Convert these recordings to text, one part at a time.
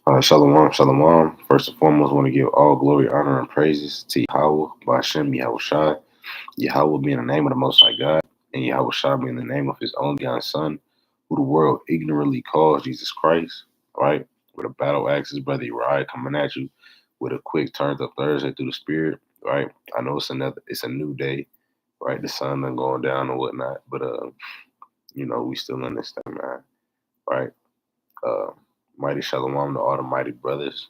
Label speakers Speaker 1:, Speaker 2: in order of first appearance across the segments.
Speaker 1: Shalom, shalom. First and foremost, I want to give all glory, honor, and praises to Yahweh, Bashem, Yahweh Shai. Yahweh being the name of the Most High God, and Yahweh Shai being the name of His only begotten Son, who the world ignorantly calls Jesus Christ, right? With a battle axes, brother Yahri coming at you with a quick turned up Thursday through the Spirit, right? I know it's a new day, right? The sun done going down and whatnot, but we still in this thing, man, right? Mighty shalom to all the mighty brothers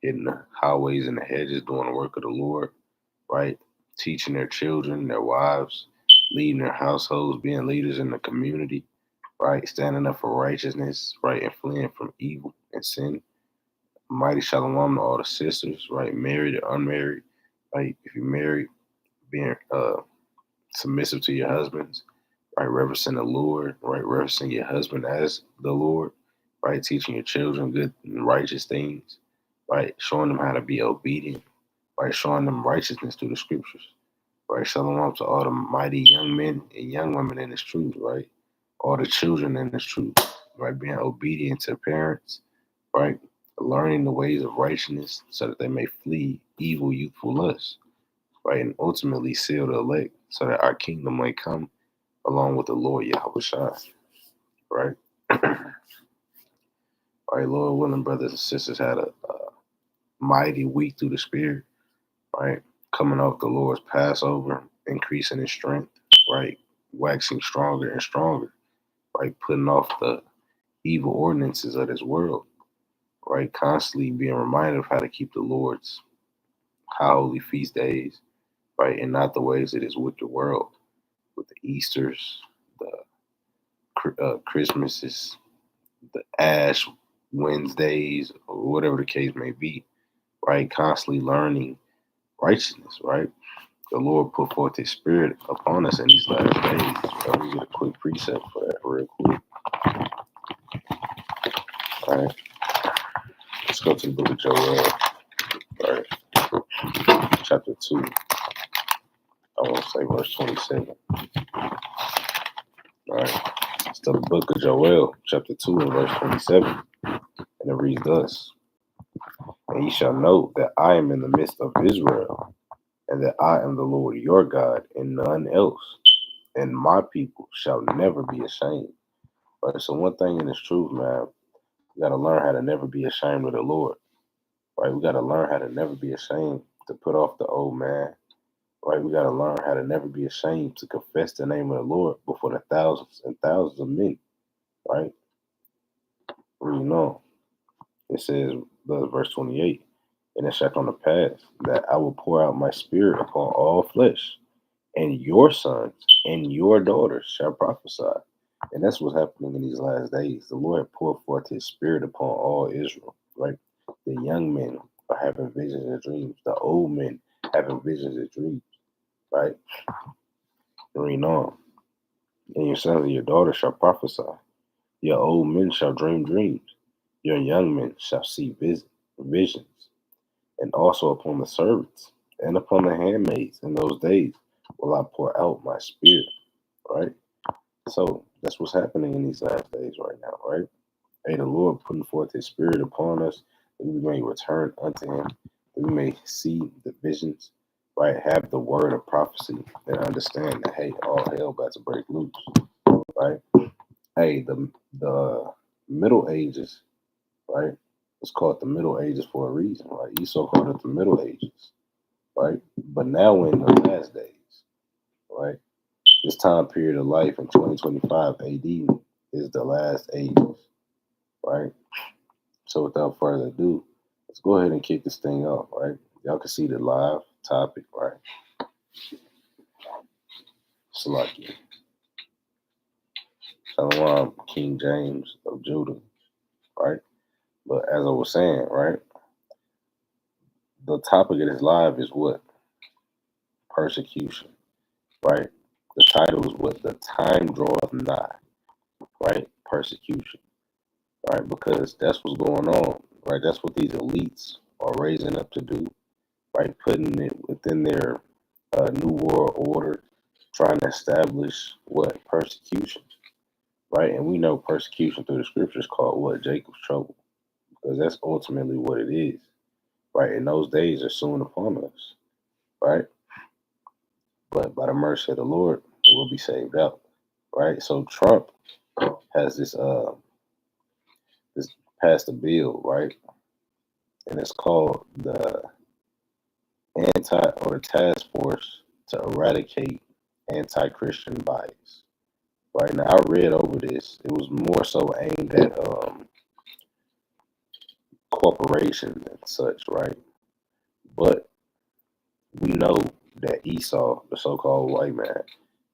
Speaker 1: hitting the highways and the hedges, doing the work of the Lord, right? Teaching their children, their wives, leading their households, being leaders in the community, right? Standing up for righteousness, right? And fleeing from evil and sin. Mighty shalom to all the sisters, right? Married or unmarried, right? If you're married, being submissive to your husbands, right? Reverencing the Lord, right? Reverencing your husband as the Lord, right? Teaching your children good and righteous things, right? Showing them how to be obedient, right? Showing them righteousness through the scriptures, right? Shalom to all the mighty young men and young women in this truth, right? All the children in this truth, right? Being obedient to parents, right? Learning the ways of righteousness so that they may flee evil, youthful lusts, right? And ultimately seal the elect so that our kingdom may come along with the Lord Yahweh Shai, right? All right, Lord willing, brothers and sisters had a mighty week through the Spirit, right? Coming off the Lord's Passover, increasing in strength, right? Waxing stronger and stronger, right? Putting off the evil ordinances of this world, right? Constantly being reminded of how to keep the Lord's high holy feast days, right? And not the ways it is with the world, with the Easters, the Christmases, the Ash Wednesdays, or whatever the case may be, right? Constantly learning righteousness, right? The Lord put forth His Spirit upon us in these last days. Let me get a quick precept for that real quick. All right. Let's go to the book of Joel, right? Chapter 2. I want to say verse 27. All right. It's the book of Joel, chapter 2 and verse 27. And it reads thus: And ye shall know that I am in the midst of Israel, and that I am the Lord your God, and none else. And my people shall never be ashamed. Right? So one thing in this truth, man, we got to learn how to never be ashamed of the Lord. Right? We got to learn how to never be ashamed to put off the old man. Right? We got to learn how to never be ashamed to confess the name of the Lord before the thousands and thousands of men. Right? Reading on. It says, verse 28, and it shall come to pass that I will pour out my spirit upon all flesh, and your sons and your daughters shall prophesy. And that's what's happening in these last days. The Lord poured forth His Spirit upon all Israel, right? The young men are having visions and dreams. The old men having visions and dreams, right? Reading on. And your sons and your daughters shall prophesy. Your old men shall dream dreams. Your young men shall see visions. And also upon the servants and upon the handmaids in those days will I pour out my spirit, right? So that's what's happening in these last days right now, right? Hey, the Lord putting forth His Spirit upon us, that we may return unto Him, that we may see the visions, right? Have the word of prophecy and understand that, hey, all hell about to break loose, right? Hey, the Middle Ages, right? It's called the Middle Ages for a reason, right? Esau called it the Middle Ages, right? But now we're in the last days, right? This time period of life in 2025 AD is the last ages, right? So without further ado, let's go ahead and kick this thing off, right? Y'all can see the live topic, right? Salaki. Shalom, King James of Judah, right? But as I was saying, right, the topic of this live is what? Persecution, right? The title is what? The time draweth nigh, right? Persecution, right? Because that's what's going on, right? That's what these elites are raising up to do, right? Putting it within their new world order, trying to establish what? Persecution, right? And we know persecution through the scriptures called what? Jacob's trouble. because that's ultimately what it is, right? And those days are soon upon us, right? But by the mercy of the Lord, we'll be saved out, right? So Trump has this passed a bill, right? And it's called the task force to eradicate anti-Christian bias. Right now, I read over this. It was more so aimed at corporations and such, right? But we know that Esau, the so-called white man,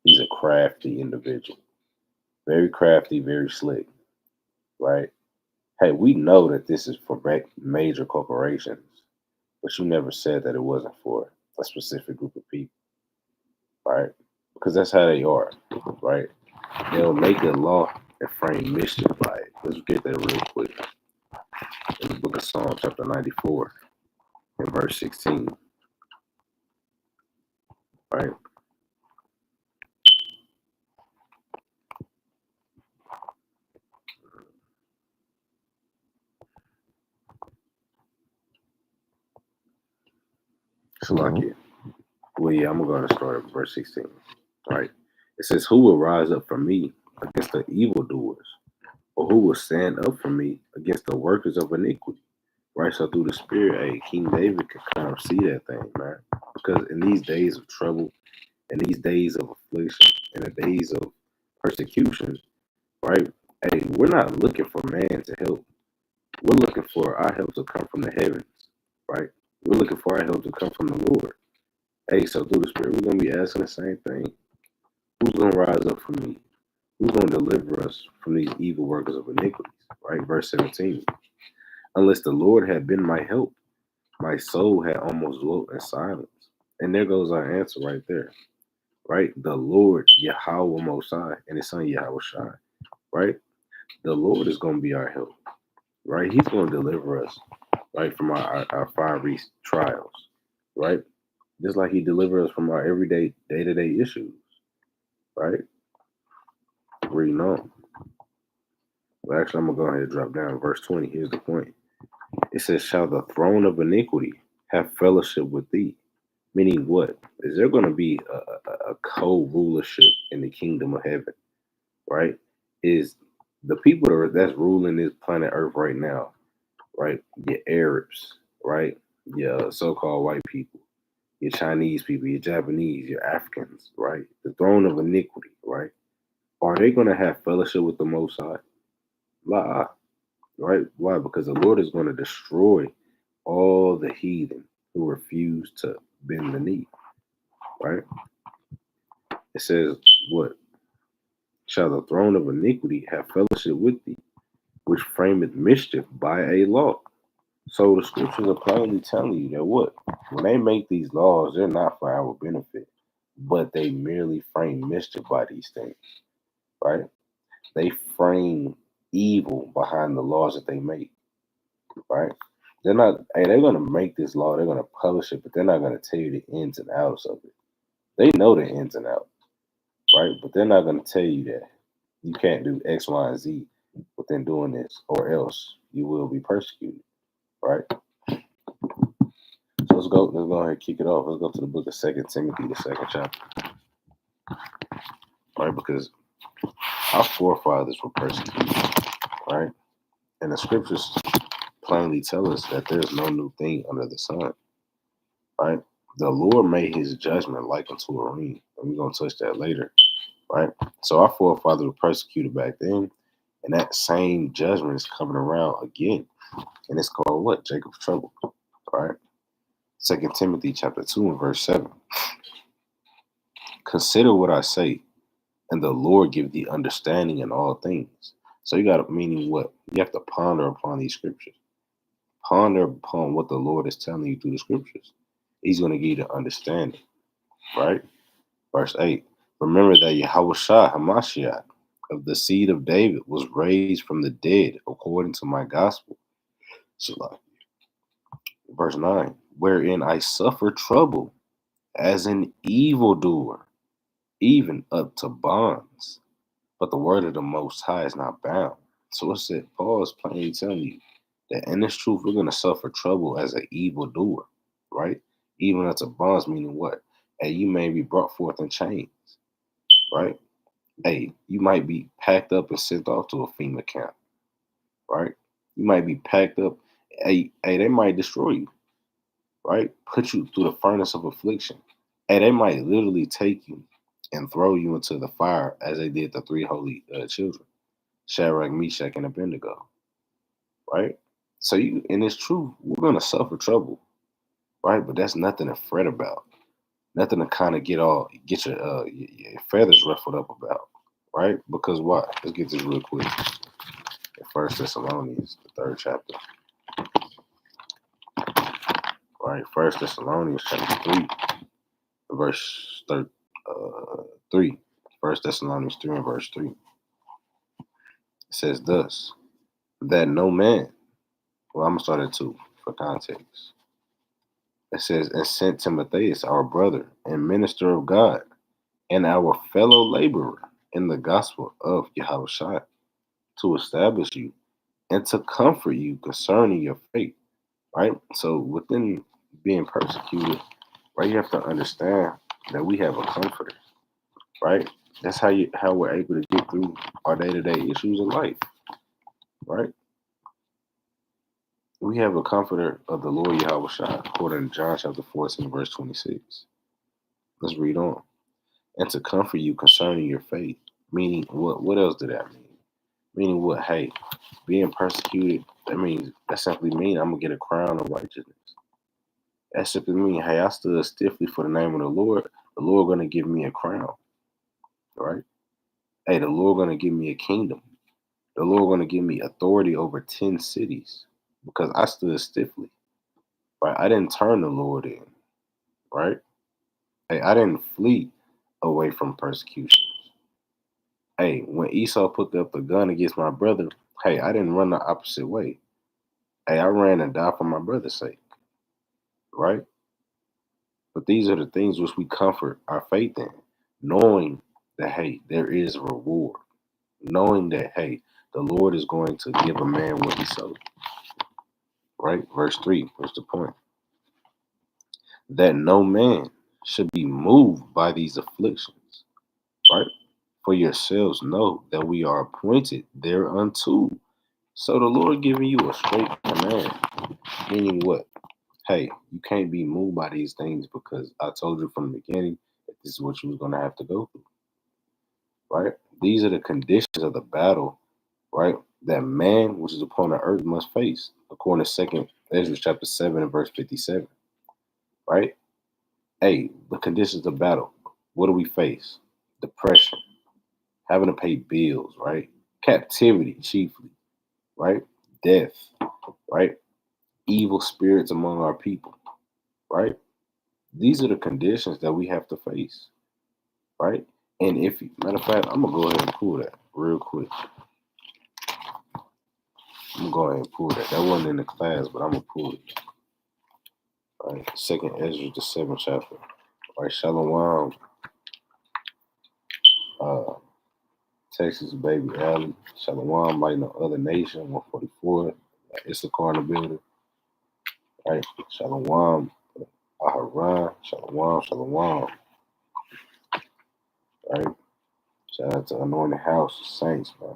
Speaker 1: he's a crafty individual, very crafty, very slick, right? Hey, we know that this is for major corporations, but you never said that it wasn't for a specific group of people, right? Because that's how they are, right? They'll make a law and frame mischief by it. Let's get that real quick. In the book of Psalms, chapter 94, and verse 16, right? So like it. Well, yeah, I'm going to start at verse 16, right? It says, "Who will rise up for me against the evildoers? Or who will stand up for me against the workers of iniquity?" Right? So through the Spirit, hey, King David could kind of see that thing, man. Because in these days of trouble, in these days of affliction, in the days of persecution, right? Hey, we're not looking for man to help. We're looking for our help to come from the heavens, right? We're looking for our help to come from the Lord. Hey, so through the Spirit, we're going to be asking the same thing. Who's going to rise up for me? Who's going to deliver us from these evil workers of iniquities? Right? Verse 17. "Unless the Lord had been my help, my soul had almost dwelt in silence." And there goes our answer right there. Right? The Lord, Yahweh Most High, and His Son Yahweh Shai. Right? The Lord is going to be our help. Right? He's going to deliver us, right, from our fiery trials. Right? Just like He delivers us from our everyday, day-to-day issues. Right? Reading on. Well, actually, I'm going to go ahead and drop down verse 20. Here's the point. It says, "Shall the throne of iniquity have fellowship with thee?" Meaning what? Is there going to be a co-rulership in the kingdom of heaven, right? Is the people that's ruling this planet Earth right now, right? Your Arabs, right? Your so-called white people, your Chinese people, your Japanese, your Africans, right? The throne of iniquity, right? Are they going to have fellowship with the Most High? La, right? Why? Because the Lord is going to destroy all the heathen who refuse to bend the knee, right? It says, what? "Shall the throne of iniquity have fellowship with thee, which frameth mischief by a law?" So the scriptures are plainly telling you that what? When they make these laws, they're not for our benefit, but they merely frame mischief by these things, right? They frame evil behind the laws that they make, right? They're not, hey, they're going to make this law, they're going to publish it, but they're not going to tell you the ins and outs of it. They know the ins and outs, right? But they're not going to tell you that you can't do X, Y, and Z within doing this, or else you will be persecuted, right? So let's go ahead and kick it off. Let's go to the book of 2 Timothy, the second chapter, right? Because our forefathers were persecuted, right? And the scriptures plainly tell us that there's no new thing under the sun, right? The Lord made His judgment like unto a ring, and we're gonna touch that later, right? So our forefathers were persecuted back then, and that same judgment is coming around again, and it's called what? Jacob's trouble, right? 2 Timothy chapter 2 and verse 7. "Consider what I say, and the Lord give thee understanding in all things." So you got to, meaning what? You have to ponder upon these scriptures. Ponder upon what the Lord is telling you through the scriptures. He's going to give you the understanding, right? Verse 8. "Remember that Yahweh Hamashiach of the seed of David was raised from the dead according to my gospel." So, verse 9. "Wherein I suffer trouble as an evildoer, even up to bonds. But the word of the Most High is not bound." So it said, Paul is plainly telling you that in this truth we're gonna suffer trouble as an evildoer, right? Even unto bonds, meaning what? Hey, you may be brought forth in chains, right? Hey, you might be packed up and sent off to a FEMA camp, right? You might be packed up. Hey, they might destroy you, right? Put you through the furnace of affliction. Hey, they might literally take you and throw you into the fire as they did the three holy children, Shadrach, Meshach, and Abednego, right? So you, in this truth, we're gonna suffer trouble, right? But that's nothing to fret about, nothing to kind of get your feathers ruffled up about, right? Because why? Let's get this real quick. In First Thessalonians, the 3rd chapter, right? First Thessalonians chapter 3, verse 3. First Thessalonians 3 and verse 3. It says thus, that no man, well, I'm gonna start at 2 for context. It says, and sent Timotheus, our brother and minister of God, and our fellow laborer in the gospel of Yahushua, to establish you and to comfort you concerning your faith, right? So within being persecuted, right, you have to understand that we have a comforter, right? That's how we're able to get through our day-to-day issues in life, right? We have a comforter of the Lord Yahushua, according to John chapter 14, verse 26. Let's read on. And to comfort you concerning your faith. Meaning, what else did that mean? Meaning what? Hey, being persecuted, that simply means I'm going to get a crown of righteousness. That simply means, hey, I stood stiffly for the name of the Lord going to give me a crown, right? Hey, the Lord going to give me a kingdom. The Lord going to give me authority over 10 cities because I stood stiffly, right? I didn't turn the Lord in, right? Hey, I didn't flee away from persecutions. Hey, when Esau put up the gun against my brother, hey, I didn't run the opposite way. Hey, I ran and died for my brother's sake, right? But these are the things which we comfort our faith in, knowing that, hey, there is a reward, knowing that, hey, the Lord is going to give a man what he sowed, right? Verse 3, what's the point? That no man should be moved by these afflictions, right? For yourselves know that we are appointed thereunto. So the Lord giving you a straight command, meaning what? Hey, you can't be moved by these things because I told you from the beginning that this is what you was going to have to go through, right? These are the conditions of the battle, right? That man, which is upon the earth, must face, according to 2nd Ezra chapter 7 and verse 57, right? Hey, the conditions of battle. What do we face? Depression, having to pay bills, right? Captivity, chiefly, right? Death, right? Evil spirits among our people, right? These are the conditions that we have to face, right? And if, matter of fact, I'm gonna go ahead and pull that real quick. I'm gonna go ahead and pull that. That wasn't in the class, but I'm gonna pull it. All right, 2nd Ezra, the 7th chapter. All right, Shalom, Texas baby Alley. Shalom, like no other nation. 144. Issachar in the building. All right, Shalom, Aharon. Shalom, shalom. All right. Shout out to Anointed House Saints, man.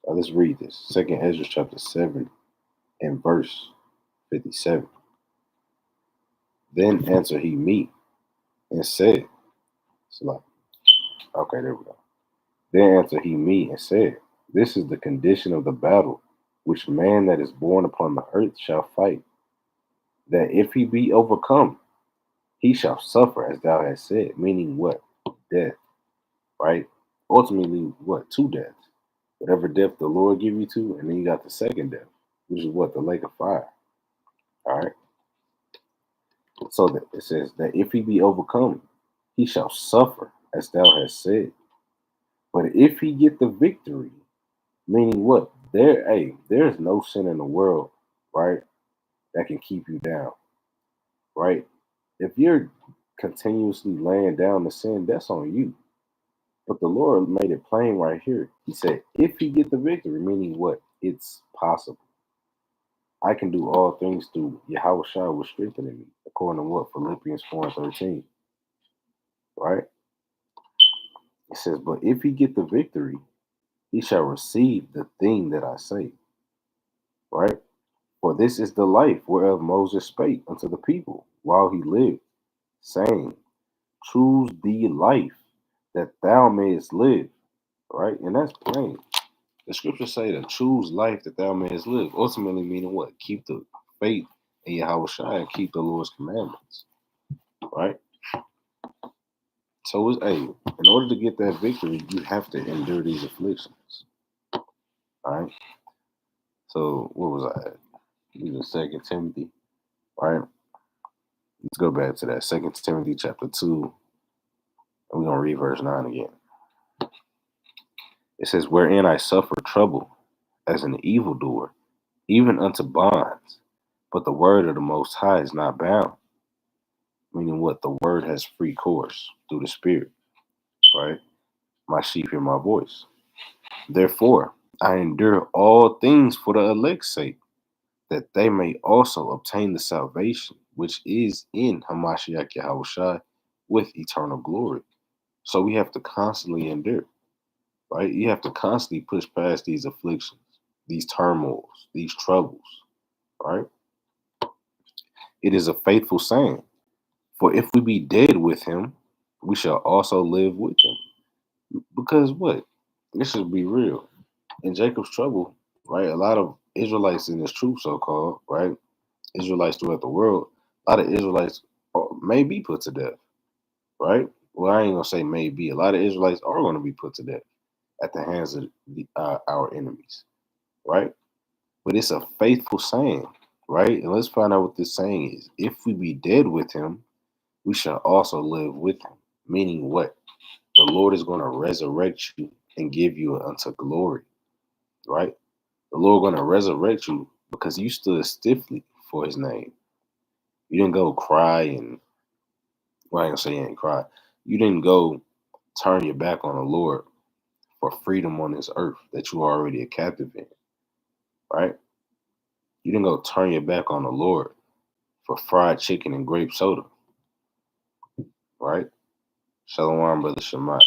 Speaker 1: Let's read this. 2nd Ezra chapter 7 and verse 57. Then answered he me and said, so like, okay, there we go. Then answered he me and said, this is the condition of the battle which man that is born upon the earth shall fight, that if he be overcome, he shall suffer as thou hast said, meaning what? Death, right? Ultimately, what? Two deaths. Whatever death the Lord give you to, and then you got the second death, which is what? The lake of fire. All right. So that it says that if he be overcome, he shall suffer as thou hast said. But if he get the victory, meaning what? There's no sin in the world, right, that can keep you down, right? If you're continuously laying down the sin, that's on you. But the Lord made it plain right here. He said, if he get the victory, meaning what? It's possible. I can do all things through Yahweh was strengthening me, according to what? Philippians 4:13, right? It says, but if he get the victory, he shall receive the thing that I say, right? For this is the life whereof Moses spake unto the people while he lived, saying, choose thee life that thou mayest live, right? And that's plain. The scriptures say to choose life that thou mayest live, ultimately meaning what? Keep the faith in Yahweh and keep the Lord's commandments, right? So it's, hey, in order to get that victory, you have to endure these afflictions, all right? So what was I at? These are 2 Timothy, right? Let's go back to that 2 Timothy chapter 2, and we're going to read verse 9 again. It says, wherein I suffer trouble as an evildoer, even unto bonds, but the word of the Most High is not bound. Meaning what? The word has free course through the Spirit, right? My sheep hear my voice. Therefore, I endure all things for the elect's sake, that they may also obtain the salvation which is in Hamashiach Yahushua with eternal glory. So we have to constantly endure, right? You have to constantly push past these afflictions, these turmoils, these troubles, right? It is a faithful saying, for if we be dead with him, we shall also live with him. Because what? This should be real. In Jacob's trouble, right? A lot of Israelites in this truth, so-called, right? Israelites throughout the world, a lot of Israelites may be put to death, right? Well, I ain't gonna say maybe. A lot of Israelites are going to be put to death at the hands of our enemies, right? But it's a faithful saying, right? And let's find out what this saying is. If we be dead with him, we shall also live with him. Meaning what? The Lord is going to resurrect you and give you unto glory, right? The Lord going to resurrect you because you stood stiffly for his name. You didn't go cry and, well, I ain't gonna say you ain't cry. You didn't go turn your back on the Lord for freedom on this earth that you are already a captive in, right? You didn't go turn your back on the Lord for fried chicken and grape soda, right? Shalom, brother Shemai,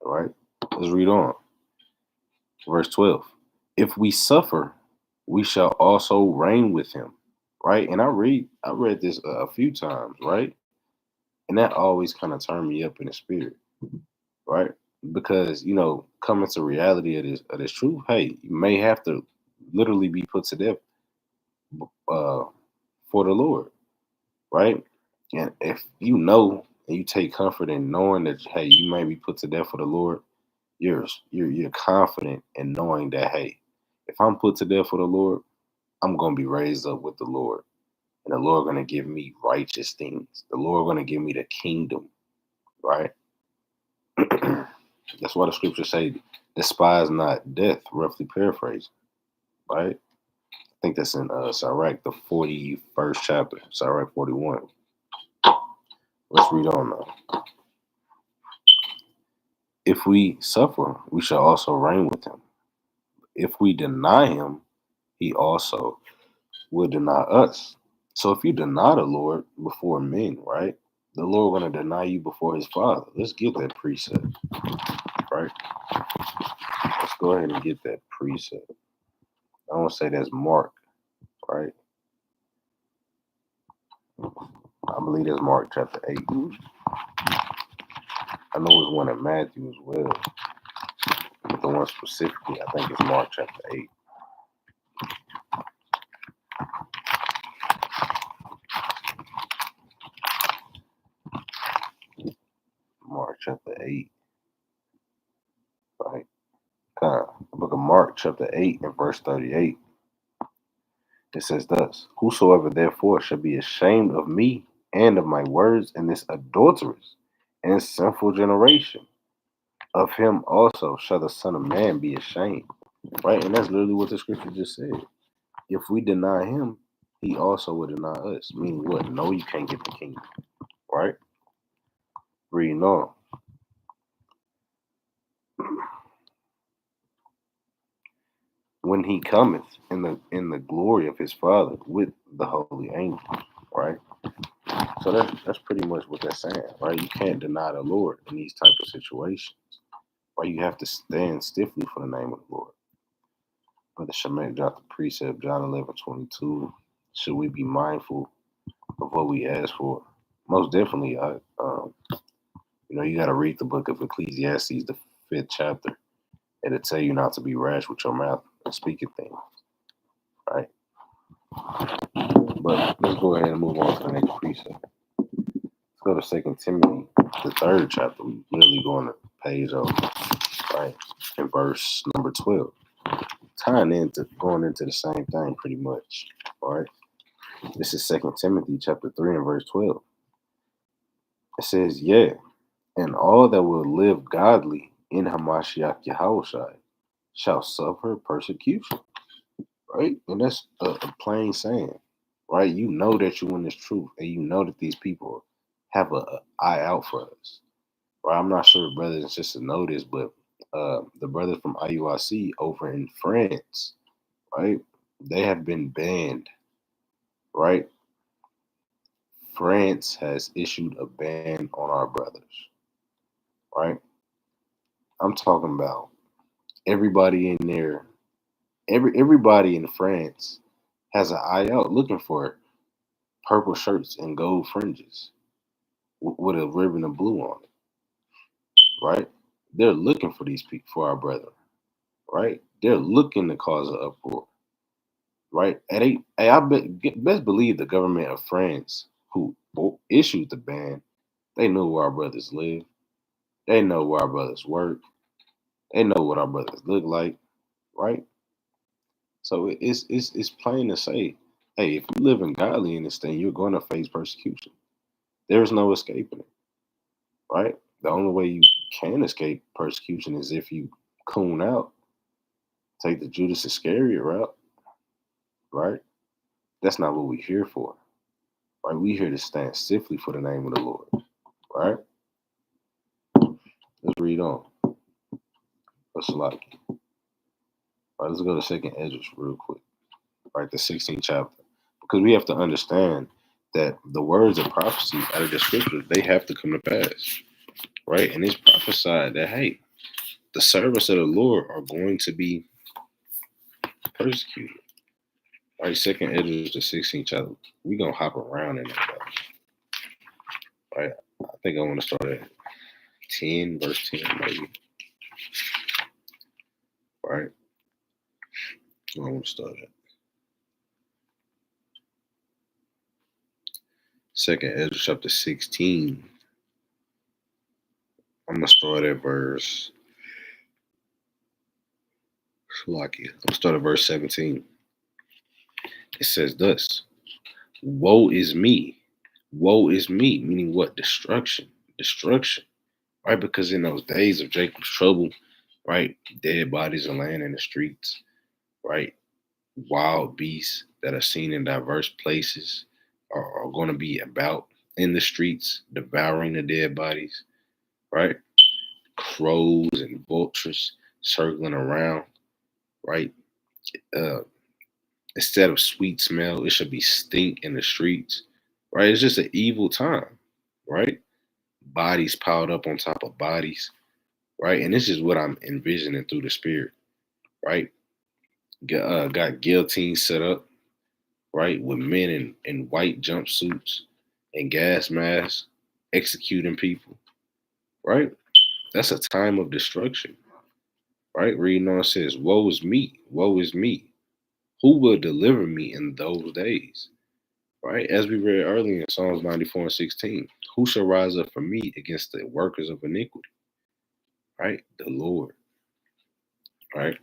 Speaker 1: right? Let's read on. Verse 12. If we suffer, we shall also reign with him, right? And I read this a few times, right? And that always kind of turned me up in the spirit, right? Because, coming to reality of this truth, hey, you may have to literally be put to death uh, for the Lord, right? And if you know and you take comfort in knowing that, hey, you may be put to death for the Lord, you're confident in knowing that, hey, if I'm put to death for the Lord, I'm gonna be raised up with the Lord, and the Lord gonna give me righteous things. The Lord gonna give me the kingdom, right? That's why the scriptures say, "Despise not death." Roughly paraphrased, right? I think that's in Sirach, the 41st chapter, Sirach 41. Let's read on now. If we suffer, we shall also reign with him. If we deny him, he also will deny us. So if you deny the Lord before men, right, the Lord going to deny you before his Father. Let's get that precept, right? Let's go ahead and get that precept. I want to say that's Mark, right? I believe that's Mark chapter 8. I know there's one in Matthew as well, but the one specifically, I think it's Mark chapter 8. Mark chapter 8, right? The book of Mark chapter 8 and verse 38. It says thus, whosoever therefore shall be ashamed of me and of my words in this adulterous and sinful generation, of him also shall the Son of Man be ashamed. Right? And that's literally what the scripture just said. If we deny him, he also will deny us. Meaning what? No, you can't get the kingdom. Right? Reading on. when he cometh in the glory of his Father with the holy angels, right? So that's pretty much what that's saying, right? You can't deny the Lord in these type of situations, right? You have to stand stiffly for the name of the Lord. Brother Shemek dropped the precept, John 11:22. Should we be mindful of what we ask for? Most definitely. You got to read the book of Ecclesiastes, the 5th chapter. It'll tell you not to be rash with your mouth and speaking things, right? But let's go ahead and move on to the next precept. Let's go to 2 Timothy, the 3rd chapter. We literally go on the page over, right? In verse number 12. Going into the same thing pretty much, all right? This is 2 Timothy chapter 3 and verse 12. It says, yeah, and all that will live godly in Hamashiach Yahushai shall suffer persecution, right? And that's a plain saying, right? You know that you in this truth, and you know that these people have a eye out for us, right? I'm not sure brothers and sisters know this, but the brothers from IUIC over in France, right? They have been banned, right? France has issued a ban on our brothers, right? I'm talking about everybody in there, everybody in France has an eye out looking for purple shirts and gold fringes with a ribbon of blue on it, right? They're looking for these people, for our brethren, right? They're looking to cause an uproar, right? And best believe the government of France, who issued the ban, they know where our brothers live. They know where our brothers work. They know what our brothers look like, right? So it's plain to say, hey, if you live in godly in this thing, you're going to face persecution. There's no escaping it, right? The only way you can escape persecution is if you coon out, take the Judas Iscariot route, right? That's not what we're here for, right? We're here to stand stiffly for the name of the Lord, right? Let's read on. What's like? All right, let's go to 2nd Esdras real quick, right? The 16th chapter, because we have to understand that the words of prophecy out of the scriptures, they have to come to pass, right? And it's prophesied that, hey, the servants of the Lord are going to be persecuted. Right, 2nd Esdras, the 16th chapter. We're going to hop around in that, right? I think I want to start at 10, verse 10, maybe. Right? I want to start at 2nd Esdras, chapter 16. I'm going to start at verse... I'm going to start at verse 17. It says thus, woe is me, meaning what? Destruction, right? Because in those days of Jacob's trouble, right, dead bodies are laying in the streets, right? Wild beasts that are seen in diverse places are going to be about in the streets, devouring the dead bodies, right? Crows and vultures circling around, right? Instead of sweet smell, it should be stink in the streets, right? It's just an evil time, right? Bodies piled up on top of bodies, right? And this is what I'm envisioning through the spirit, right? Got guillotines set up, right? With men in white jumpsuits and gas masks executing people, right? That's a time of destruction, right? Reading on says, woe is me, woe is me. Who will deliver me in those days? Right? As we read earlier in Psalms 94 and 16, who shall rise up for me against the workers of iniquity? Right? The Lord. Right?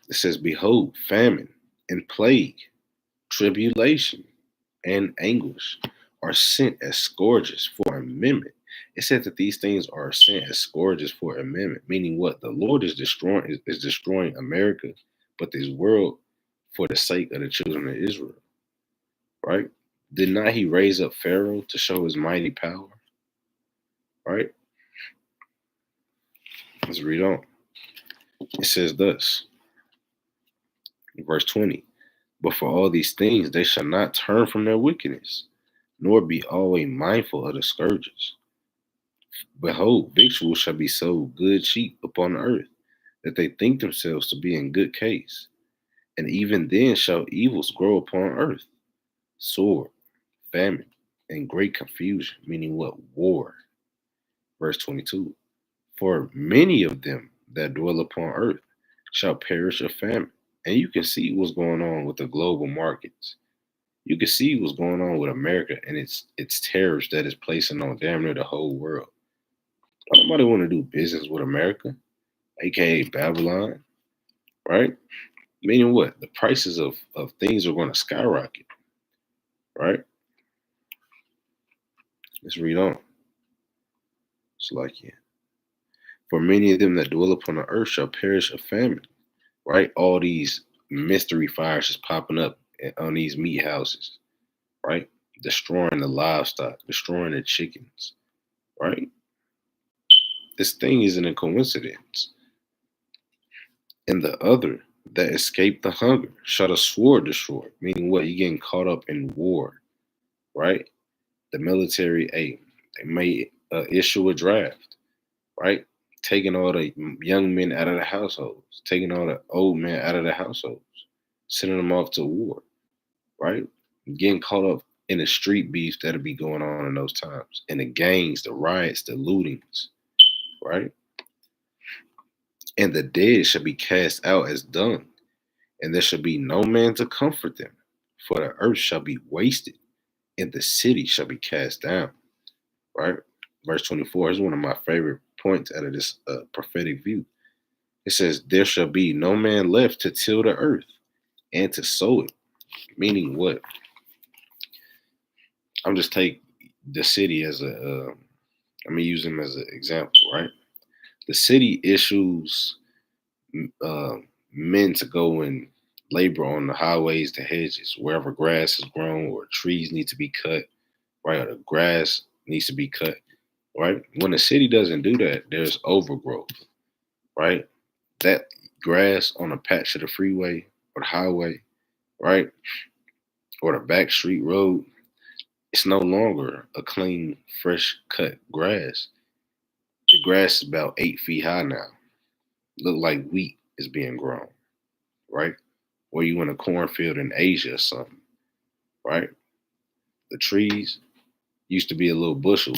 Speaker 1: It says, behold, famine and plague, tribulation and anguish are sent as scourges for amendment. It said that these things are sent as scourges for amendment, meaning what? The Lord is destroying America, but this world for the sake of the children of Israel. Right? Did not he raise up Pharaoh to show his mighty power? Right? Let's read on. It says thus, Verse 20. But for all these things they shall not turn from their wickedness, nor be always mindful of the scourges. Behold, victuals shall be sold good cheap upon the earth, that they think themselves to be in good case. And even then shall evils grow upon earth, sword, famine, and great confusion, meaning what? War. Verse 22. For many of them that dwell upon earth shall perish of famine. And you can see what's going on with the global markets. You can see what's going on with America and its tariffs that is placing on damn near the whole world. Nobody want to do business with America, aka Babylon, right? Meaning what? The prices of things are going to skyrocket, right? Let's read on. It's like, yeah. For many of them that dwell upon the earth shall perish of famine, right? All these mystery fires just popping up on these meat houses, right? Destroying the livestock, destroying the chickens, right? This thing isn't a coincidence. And the other that escaped the hunger shall the sword destroy, meaning what? You getting caught up in war, right? The military, they may issue a draft, right? Taking all the young men out of the households, taking all the old men out of the households, sending them off to war, right? Getting caught up in the street beef that'll be going on in those times, and the gangs, the riots, the lootings, right? And the dead shall be cast out as dung, and there shall be no man to comfort them, for the earth shall be wasted, and the city shall be cast down, right? Verse 24 is one of my favorite points out of this prophetic view. It says, there shall be no man left to till the earth and to sow it. Meaning what? I'm just take the city as I'm gonna use them as an example, right? The city issues men to go and labor on the highways, the hedges, wherever grass is grown or trees need to be cut, right? Or the grass needs to be cut, right? When the city doesn't do that, there's overgrowth, right? That grass on a patch of the freeway or the highway, right? Or the back street road, it's no longer a clean, fresh cut grass. The grass is about 8 feet high now. Look like wheat is being grown, right? Or you in a cornfield in Asia or something, right? The trees used to be a little bushel,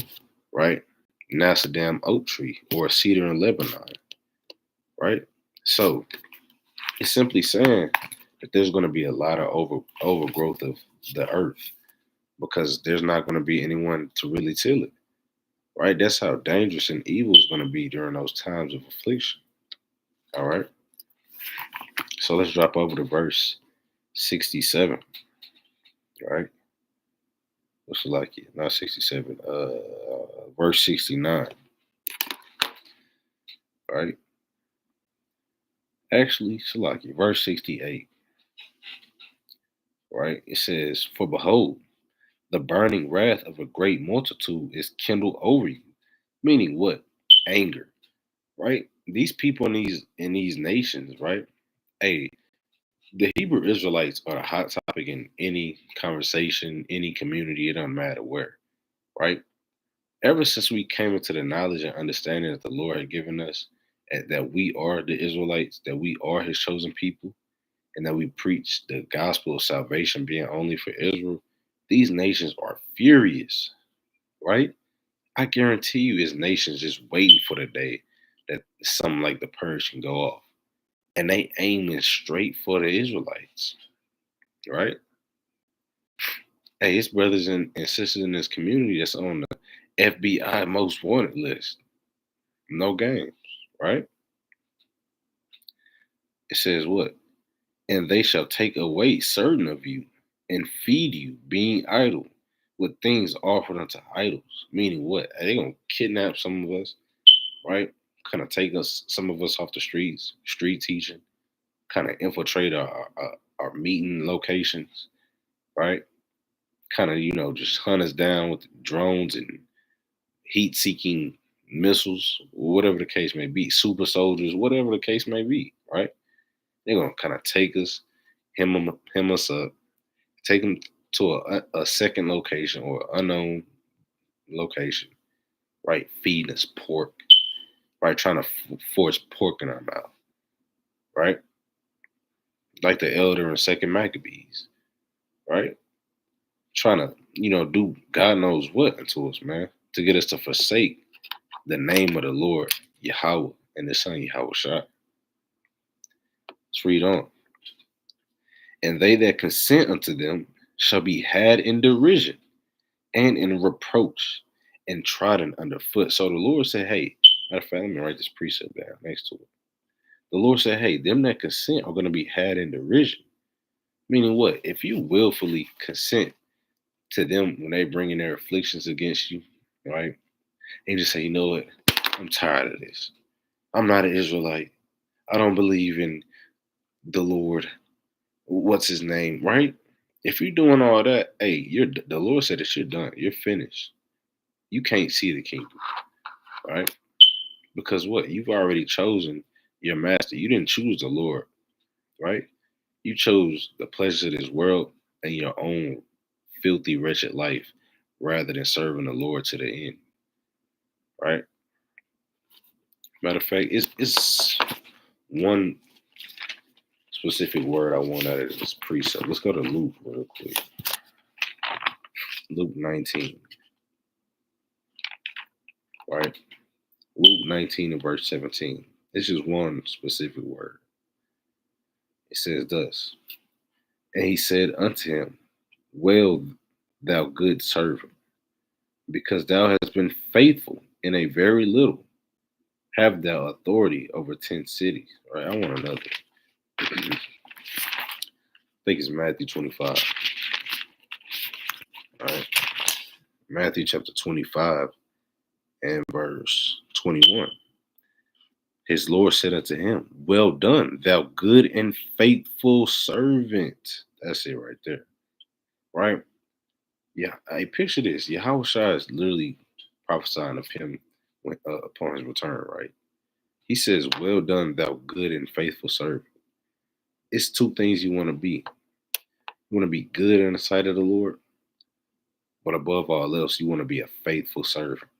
Speaker 1: right? Now it's a damn oak tree or a cedar in Lebanon, right? So it's simply saying that there's going to be a lot of overgrowth of the earth because there's not going to be anyone to really till it, right? That's how dangerous and evil is going to be during those times of affliction, all right? So let's drop over to verse 67, right? What's it like it? Not 67, verse 69, right? Actually, Salaki, verse 68, right? It says, for behold, the burning wrath of a great multitude is kindled over you. Meaning what? Anger, right? These people in these nations, right? Hey, the Hebrew Israelites are a hot topic in any conversation, any community, it doesn't matter where, right? Ever since we came into the knowledge and understanding that the Lord had given us, that we are the Israelites, that we are his chosen people, and that we preach the gospel of salvation being only for Israel, these nations are furious, right? I guarantee you, it's nations just waiting for the day that something like the purge can go off. And they aiming straight for the Israelites, right? Hey, it's brothers and sisters in this community that's on the FBI most wanted list. No games, right? It says what? And they shall take away certain of you and feed you, being idle, with things offered unto idols. Meaning what? Are they gonna kidnap some of us, right? Kind of take us, some of us off the streets, street teaching, kind of infiltrate our meeting locations, right? Kind of, just hunt us down with drones and heat-seeking missiles, whatever the case may be, super soldiers, whatever the case may be, right? They're gonna kind of take us hem us up, take them to a second location or unknown location, right? Feeding us pork, right? Trying to force pork in our mouth, right? Like the elder in Second Maccabees, right? Trying to, do God knows what into us, man, to get us to forsake the name of the Lord, Yahweh, and the Son, Yahweh Shai. Let's read on. And they that consent unto them shall be had in derision and in reproach and trodden underfoot. So the Lord said, hey, matter of fact, let me write this precept down next to it. The Lord said, hey, them that consent are going to be had in derision. Meaning what? If you willfully consent to them when they bring in their afflictions against you, right? And you just say, you know what? I'm tired of this. I'm not an Israelite. I don't believe in the Lord. What's his name, right? If you're doing all that, hey, the Lord said that you're done. You're finished. You can't see the kingdom, right? Because what? You've already chosen your master. You didn't choose the Lord, right? You chose the pleasures of this world and your own filthy, wretched life rather than serving the Lord to the end, right? Matter of fact, it's one specific word I want out of this precept. Let's go to Luke real quick. Luke 19, right? Luke 19 and verse 17. It's just one specific word. It says thus, and he said unto him, well, thou good servant, because thou hast been faithful in a very little, have thou authority over 10 cities. Right? I want another. I think it's Matthew 25. All right. Matthew chapter 25 and verse 21. His Lord said unto him, well done, thou good and faithful servant. That's it right there. Right? Yeah, I picture this. Yahweh Shai is literally prophesying of him upon his return, right? He says, well done, thou good and faithful servant. It's two things you want to be. You want to be good in the sight of the Lord, but above all else, you want to be a faithful servant,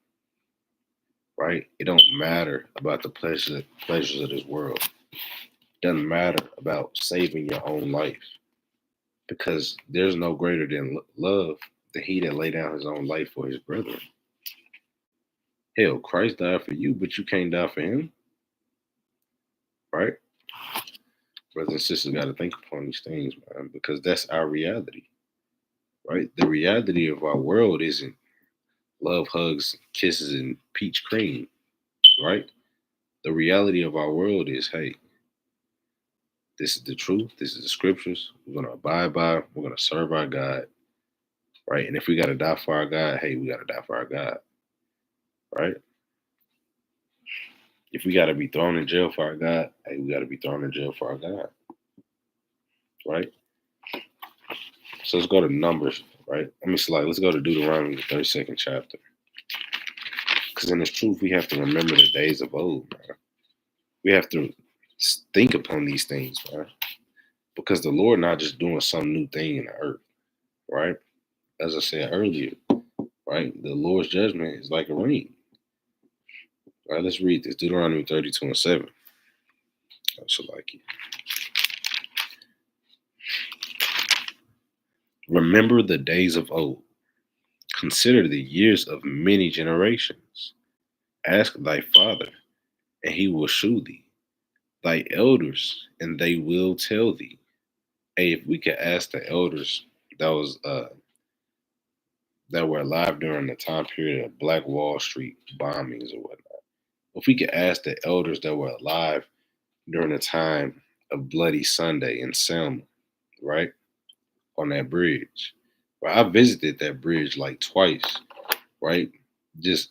Speaker 1: right? It don't matter about the pleasures of this world. It doesn't matter about saving your own life, because there's no greater than love than he that laid down his own life for his brethren. Hell, Christ died for you, but you can't die for him, right? Brothers and sisters got to think upon these things, man, because that's our reality, right? The reality of our world isn't love, hugs, kisses, and peach cream, right? The reality of our world is, hey, this is the truth. This is the scriptures. We're going to abide by. We're going to serve our God, right? And if we got to die for our God, hey, we got to die for our God, right? If we got to be thrown in jail for our God, hey, we got to be thrown in jail for our God, right? So let's go to Numbers, right? Let's go to Deuteronomy, the 32nd chapter. Because in this truth, we have to remember the days of old, man. We have to think upon these things, man. Because the Lord not just doing some new thing in the earth, right? As I said earlier, right? The Lord's judgment is like a rain. All right, let's read this. Deuteronomy 32 and 7. I should like it. Remember the days of old. Consider the years of many generations. Ask thy father, and he will shew thee. Thy elders, and they will tell thee. Hey, if we could ask the elders that were alive during the time period of Black Wall Street bombings or whatnot, if we could ask the elders that were alive during the time of Bloody Sunday in Selma, right, on that bridge. Well, I visited that bridge like twice, right, just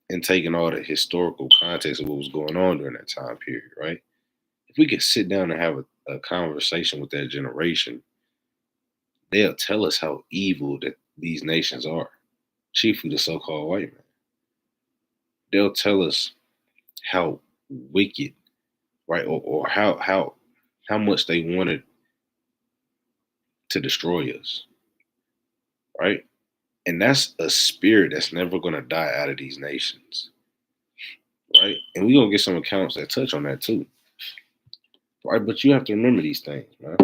Speaker 1: in taking all the historical context of what was going on during that time period, right? If we could sit down and have a conversation with that generation, they'll tell us how evil that these nations are, chiefly the so-called white man. They'll tell us how wicked, right, or how much they wanted to destroy us, right? And that's a spirit that's never going to die out of these nations, right? And we're going to get some accounts that touch on that too, right? But you have to remember these things, man,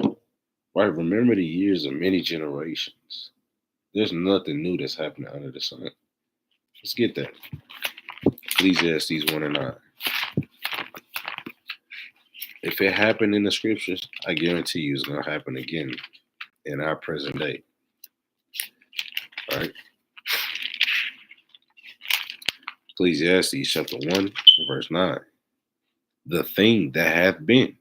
Speaker 1: right? Remember the years of many generations. There's nothing new that's happening under the sun. Let's get that. Ecclesiastes 1 and 9. If it happened in the scriptures, I guarantee you it's going to happen again in our present day, right? Ecclesiastes chapter 1, verse 9. The thing that hath been,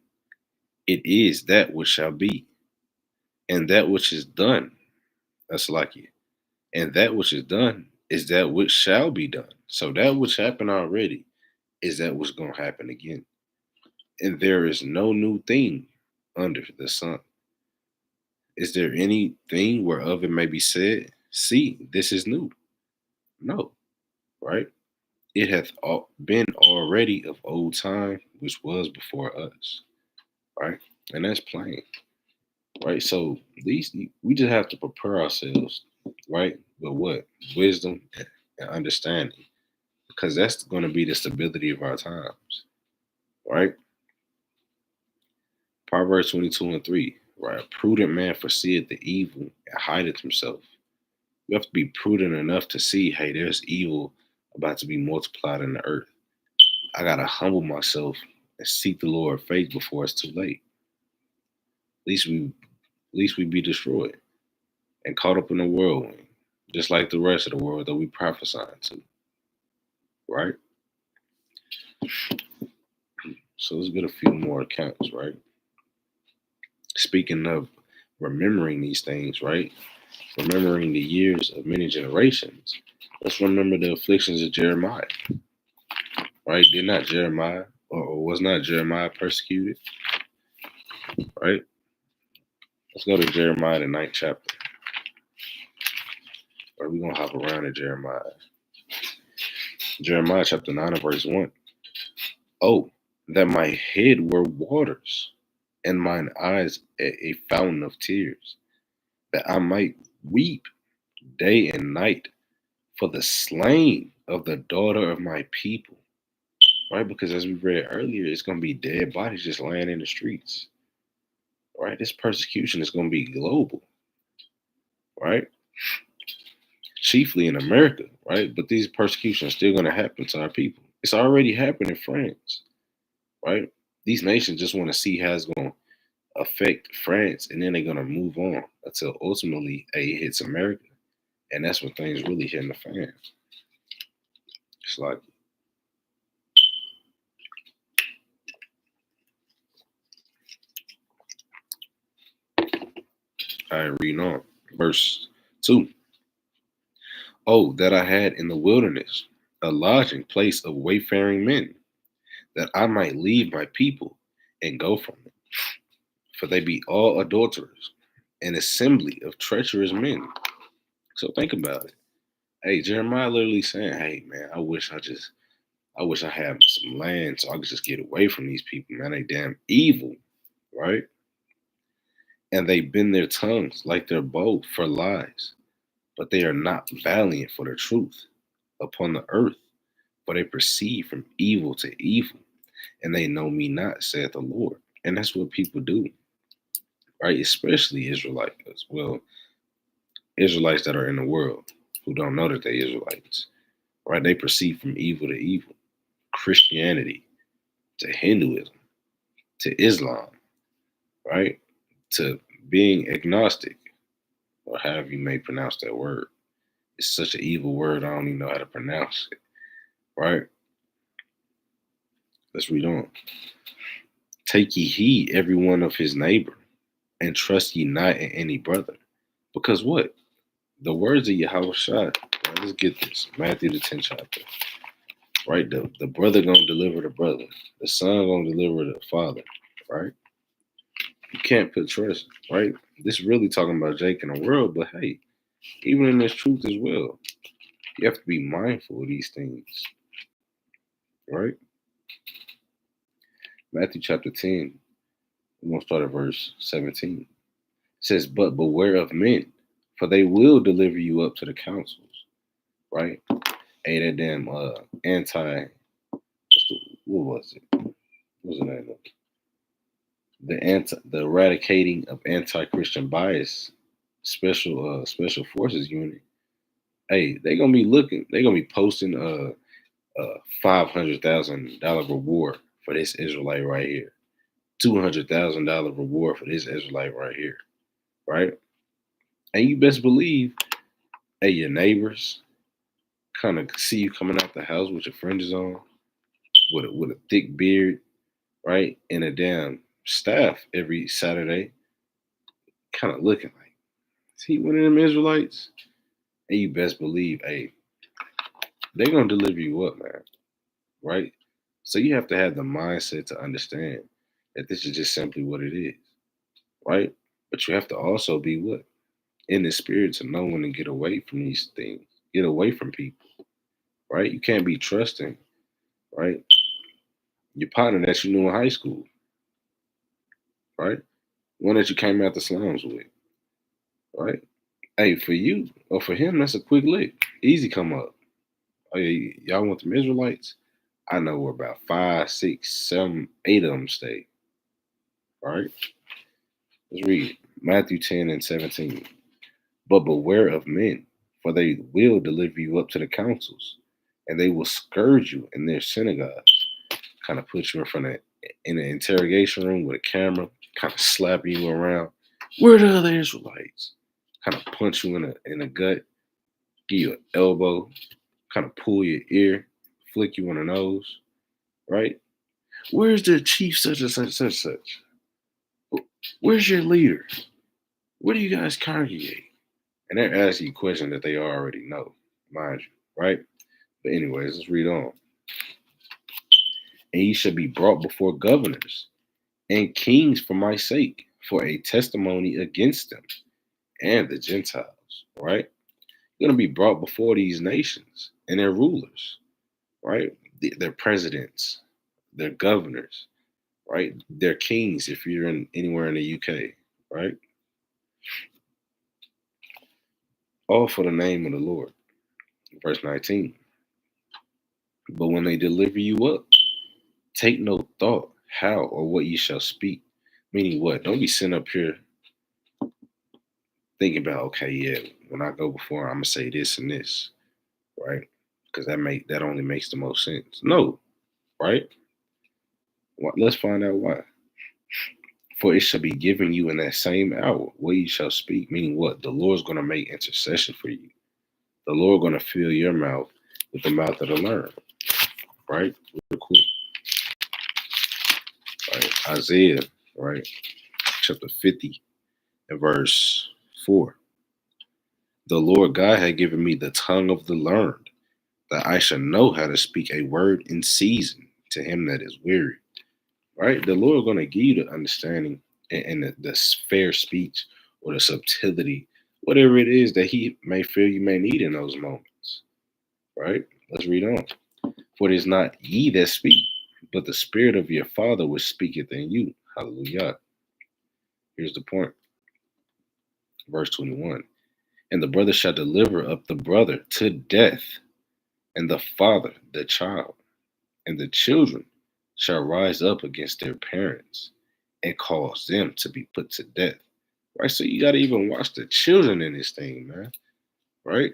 Speaker 1: it is that which shall be, and that which is done, that's like it. And that which is done is that which shall be done. So that which happened already is that what's going to happen again. And there is no new thing under the sun. Is there anything whereof it may be said, see, this is new? No, right? It hath been already of old time, which was before us, right? And that's plain, right? So these, we just have to prepare ourselves, right? With what? Wisdom and understanding, because that's going to be the stability of our times, right? Proverbs 22 and 3, right? A prudent man foreseeth the evil and hideth himself. You have to be prudent enough to see, hey, there's evil about to be multiplied in the earth. I got to humble myself and seek the Lord faith before it's too late. At least we be destroyed and caught up in the whirlwind, just like the rest of the world that we prophesying to, right? So let's get a few more accounts, right? Speaking of remembering these things, right? Remembering the years of many generations, let's remember the afflictions of Jeremiah, right? Did not Jeremiah, or was not Jeremiah persecuted, right? Let's go to Jeremiah, the 9th chapter. Or we're going to hop around to Jeremiah. Jeremiah chapter 9 and verse 1. Oh, that my head were waters, and mine eyes a fountain of tears, that I might weep day and night for the slain of the daughter of my people. Right? Because as we read earlier, it's going to be dead bodies just laying in the streets. Right? This persecution is going to be global. Right? Chiefly in America, right? But these persecutions are still going to happen to our people. It's already happened in France, right? These nations just want to see how it's going to affect France, and then they're going to move on until ultimately it hits America. And that's when things really hit the fan. It's like, all right, reading on. Verse 2. Oh, that I had in the wilderness a lodging place of wayfaring men, that I might leave my people and go from it. For they be all adulterers, an assembly of treacherous men. So think about it. Hey, Jeremiah literally saying, hey, man, I wish I had some land so I could just get away from these people, man. They damn evil, right? And they bend their tongues like their bow for lies, but they are not valiant for the truth upon the earth, for they proceed from evil to evil, and they know me not, saith the Lord. And that's what people do, right? Especially Israelites. Well, Israelites that are in the world who don't know that they're Israelites, right? They proceed from evil to evil. Christianity to Hinduism to Islam, right? To being agnostic, or however you may pronounce that word. It's such an evil word, I don't even know how to pronounce it, right? Let's read on. Take ye heed every one of his neighbor, and trust ye not in any brother. Because what? The words of Yahweh Shai, right, let's get this. Matthew the 10th chapter. Right? The brother gonna deliver the brother. The son gonna deliver the father, right? You can't put trust, right? This is really talking about Jake in the world, but hey, even in this truth as well, you have to be mindful of these things, right? Matthew chapter 10, we're going to start at verse 17. says, but beware of men, for they will deliver you up to the councils, right? Hey, that damn what was it? What was the name of it? The eradicating of anti-Christian bias special forces unit. Hey, they're gonna be posting $500,000 reward for this Israelite right here. $200,000 reward for this Israelite right here, right? And you best believe, hey, your neighbors kind of see you coming out the house with your fringes on, with a thick beard, right, and a damn staff every Saturday, kind of looking like, is he one of them Israelites? And you best believe, hey, they're gonna deliver you up, man, right? So you have to have the mindset to understand that this is just simply what it is, right? But you have to also be what? In the spirit to know when to get away from these things, get away from people, right? You can't be trusting, right? Your partner that you knew in high school, right? One that you came out the slums with, right? Hey, for you or for him, that's a quick lick. Easy come up. Oh, yeah, y'all want them Israelites? I know where about 5, 6, 7, 8 of them stay, right? Let's read Matthew 10 and 17. But beware of men, for they will deliver you up to the councils, and they will scourge you in their synagogues. Kind of put you in an interrogation room with a camera, kind of slapping you around. Where are the other Israelites? Kind of punch you in the gut, give you an elbow, kind of pull your ear, flick you on the nose, right? Where's the chief such and such such such? Where's your leader? Where do you guys congregate? And they're asking you questions that they already know, mind you, right? But anyways, let's read on. And ye shall be brought before governors and kings for my sake, for a testimony against them and the Gentiles, right? You're going to be brought before these nations and their rulers, right? Their presidents, their governors, right? Their kings if you're in anywhere in the UK, right? All for the name of the Lord. Verse 19. But when they deliver you up, take no thought how or what you shall speak. Meaning what? Don't be sitting up here thinking about, okay, yeah, when I go before, I'm gonna say this and this, right? Because that only makes the most sense. No, right? Let's find out why. For it shall be given you in that same hour what you shall speak. Meaning what? The Lord's gonna make intercession for you. The Lord gonna fill your mouth with the mouth of the learned, right? Real quick, right? Isaiah, right? Chapter 50 and verse 4. The Lord God had given me the tongue of the learned, that I shall know how to speak a word in season to him that is weary. Right? The Lord going to give you the understanding and the fair speech or the subtlety, whatever it is that he may feel you may need in those moments. Right? Let's read on. For it is not ye that speak, but the spirit of your Father which speaketh in you. Hallelujah. Here's the point. Verse 21. And the brother shall deliver up the brother to death, and the father the child, and the children shall rise up against their parents and cause them to be put to death. Right? So you got to even watch the children in this thing, man. Right?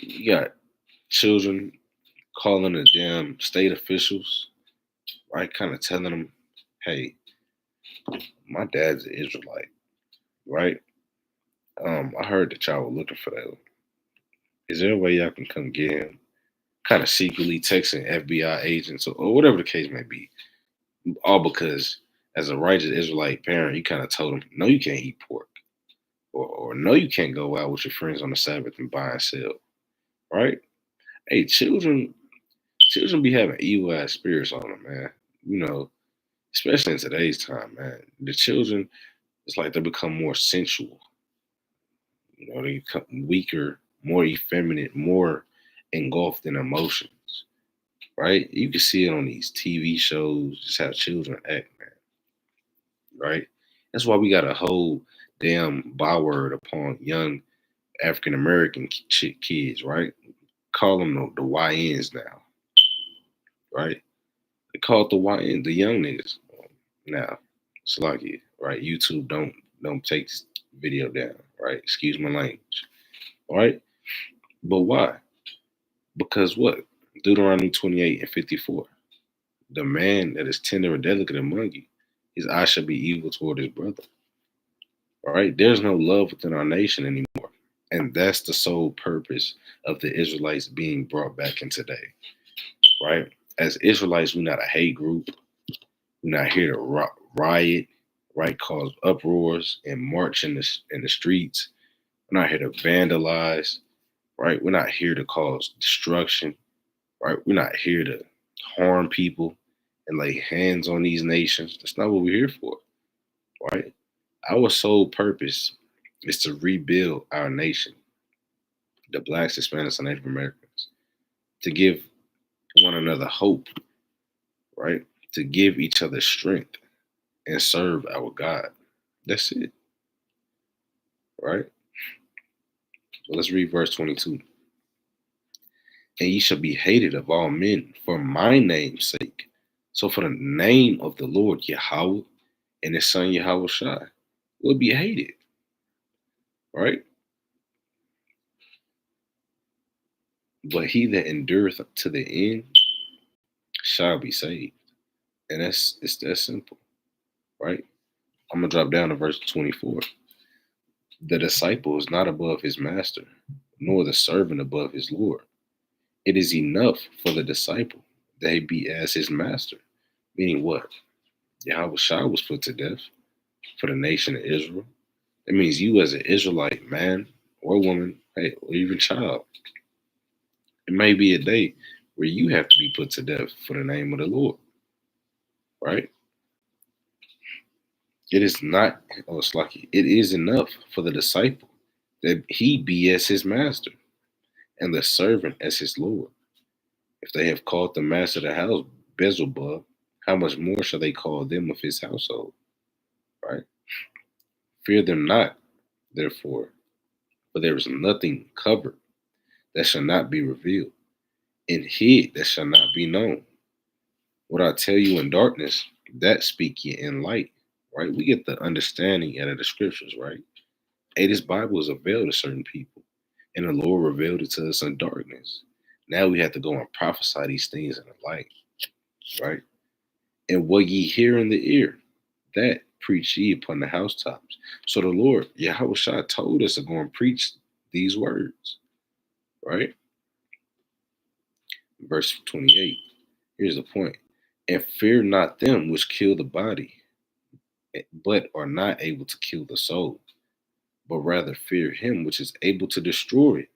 Speaker 1: You got children calling the damn state officials, right? Kind of telling them, hey, my dad's an Israelite, right? I heard that y'all were looking for that. Is there a way y'all can come get him? Kind of secretly texting FBI agents or whatever the case may be. All because as a righteous Israelite parent, you kind of told them, no, you can't eat pork. Or no, you can't go out with your friends on the Sabbath and buy and sell. Right? Hey, children be having evil ass spirits on them, man. You know, especially in today's time, man. The children, it's like they become more sensual. You know, they become weaker, more effeminate, more engulfed in emotions. Right? You can see it on these TV shows, just how children act, man. Right? That's why we got a whole damn byword upon young African American kids, right? Call them the YNs now, right? They call it the YN, the young niggas. Now, it's like it, right? YouTube don't take this video down, right? Excuse my language, all right? But why? Because what? Deuteronomy 28:54. The man that is tender or delicate among you, his eye shall be evil toward his brother. All right? There's no love within our nation anymore. And that's the sole purpose of the Israelites being brought back in today, right? As Israelites, we're not a hate group. We're not here to riot, right? Cause uproars and march in the streets. We're not here to vandalize, right? We're not here to cause destruction, right? We're not here to harm people and lay hands on these nations. That's not what we're here for, right? Our sole purpose is to rebuild our nation, the Blacks, Hispanics, and Native Americans, to give one another hope, right? To give each other strength and serve our God. That's it, right? Well, let's read verse 22. And ye shall be hated of all men for my name's sake. So for the name of the Lord Yahweh and his son Yahweh Shai will be hated, right? But he that endureth to the end shall be saved. And it's that simple, right? I'm gonna drop down to verse 24. The disciple is not above his master, nor the servant above his Lord. It is enough for the disciple that he be as his master. Meaning what? Yahweh Shai was put to death for the nation of Israel. That means you as an Israelite man or woman, hey, or even child, it may be a day where you have to be put to death for the name of the Lord, right? It is not, oh, it's like it is enough for the disciple that he be as his master and the servant as his Lord. If they have called the master of the house Beelzebub, how much more shall they call them of his household, right? Fear them not, therefore, for there is nothing covered that shall not be revealed, and hid that shall not be known. What I tell you in darkness, that speak ye in light, right? We get the understanding out of the scriptures, right? Hey, this Bible is a veil to certain people, and the Lord revealed it to us in darkness. Now we have to go and prophesy these things in the light, right? And what ye hear in the ear, that preach ye upon the housetops. So the Lord, Yahweh Shai, told us to go and preach these words, right? Verse 28. Here's the point. And fear not them which kill the body, but are not able to kill the soul, but rather fear him which is able to destroy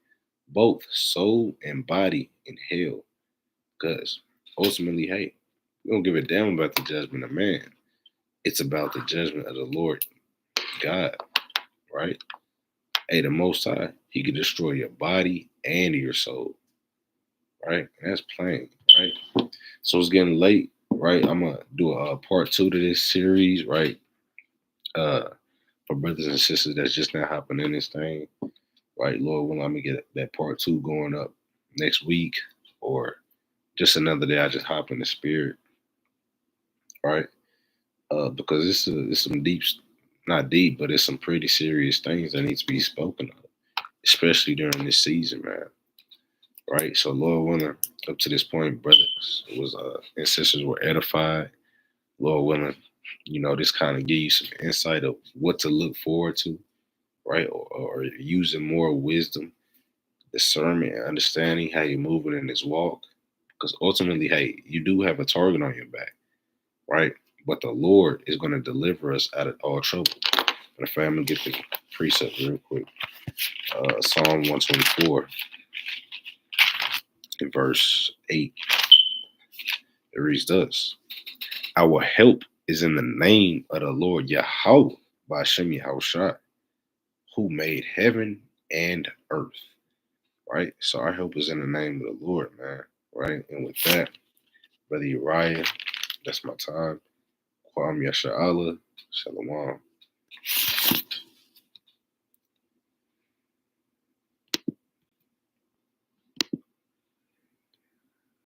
Speaker 1: both soul and body in hell. Because ultimately, hey, we don't give a damn about the judgment of man. It's about the judgment of the Lord God, right? Hey, the Most High, he can destroy your body and your soul, right? And that's plain, right? So it's getting late, right? I'm going to do a part 2 to this series, right? For brothers and sisters that's just now hopping in this thing, right? Lord willing, I'm going to get that part 2 going up next week or just another day. I just hop in the spirit, right? Because it's some deep, not deep, but it's some pretty serious things that need to be spoken of, especially during this season, man. Right? So Lord willing, up to this point, brothers and sisters were edified. Lord willing, this kind of give you some insight of what to look forward to, right? Or using more wisdom, discernment, and understanding how you're moving in this walk. Because ultimately, hey, you do have a target on your back, right? But the Lord is going to deliver us out of all trouble. But if I'm going to get the precept real quick. Psalm 124 in verse 8. It reads thus. Our help is in the name of the Lord Yahweh by Hashem Yahushua, who made heaven and earth. Right? So our help is in the name of the Lord, man. Right? And with that, Brother Uriah, that's my time. Kwam Yasha Allah. Shalom.